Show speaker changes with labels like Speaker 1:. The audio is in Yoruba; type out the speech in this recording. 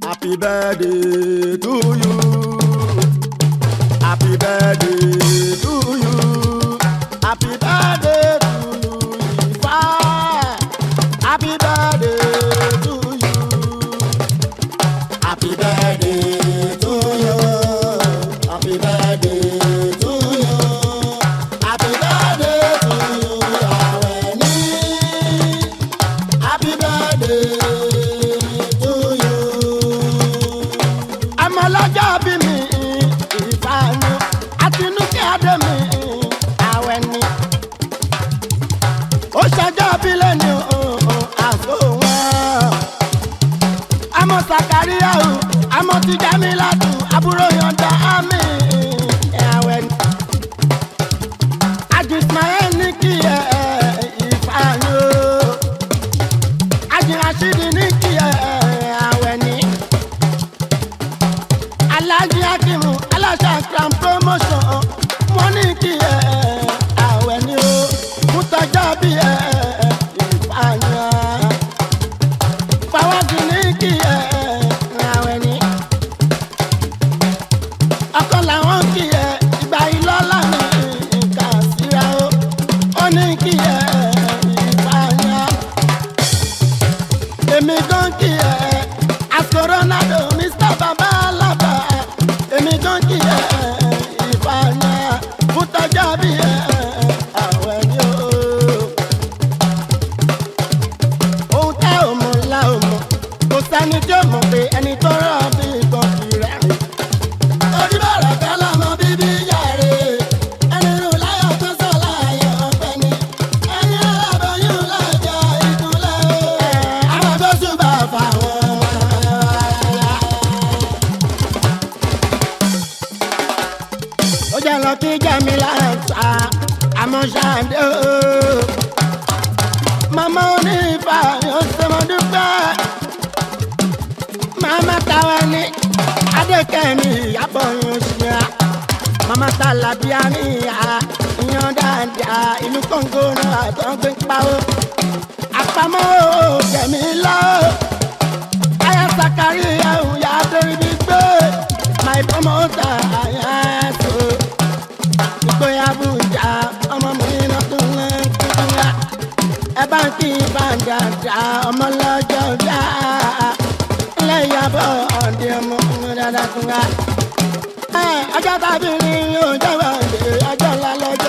Speaker 1: Happy birthday to you. Happy birthday to you. Happy birthday to you. Ifa. Happy birthday to you. Happy birthday to you. Happy birthday to you. Happy birthday to you. Àwẹ̀ní. Happy birthday. Ọlọ́jọ́ bí mi Ìfàánú Àtinúkẹ́ Adémi Àwẹ̀ní ó ṣọjọ́ bí lẹ́ni àgọ́ wọn. Àmọ́ Sàkáríyà o àmọ́ ti Jámílátù àbúrò yọ̀ǹda àmì Àwẹ̀ní. Àjì Ismail ní kí Ìfàánú Àjì Rashidi ní kí Àwẹ̀ní. Alhaji Akimu aláṣà Crown Promotion wọ́n ní kí Àwẹ̀ní o fún tọjọ́ bí Ìfàánú. Fawáàgì ní kí Àwẹ̀ní. Ọkọ làwọn kí ìgbà ìlọ́lá ní Kàsírà o ó ní kí Ìfàánú. Èmi gan kí Ascoronado Mr. Baba Alaba. Èmi gan kí Ìfàánú fún tọjọ́ bí Àwẹ̀ní o. Ohun tá ò mọ̀ la ò mọ̀, kò sẹ́ni tí ó mọ̀ pé ẹni tó rọ̀ bí ìbọn kì í rẹ̀. Orí bọ̀rọ̀ kan lọ́mọ bíbí yàrá. Ẹni rú láyọ̀ tó sọ láyọ̀ ọ̀pẹ ni. Ẹni aláboyún lọ́jọ́ ìkúnlẹ̀ o. Àwọn tó ṣùgbọ́n fáwọn ọmọ. Ó jẹ́ lọ kí Jámílátù àmọ́ ṣáàdé o. Màmá onífà yóò ṣe mọ́ dúpẹ́. Màmá Táwẹ̀ní Adékẹ́mi Ìyábọ̀ yóò ṣe á. Màmá Tàlàbíà ní ìyàn dáadáa ìlú Kóńgò náà tó ń gbé pa o. Àpamọ́ Kẹ̀mí lọ́wọ́. Aya Sàkáríyà òun yà á torí bí gbé. My promoter àyàtò. Ìgboyà Abuja ọmọ mi náà tún lẹ́ tuntun yá. Ẹ bá ń kí Bàǹdàdà ọmọ lọ́jọ́ bíà. Ilé Ìyábọ̀ ọ̀dẹ ọmọ dáadáa tún yá. Ọjọ́ tàbí ní ọjọ́ ìwọ̀de ọjọ́ ńlá lọ́jọ́.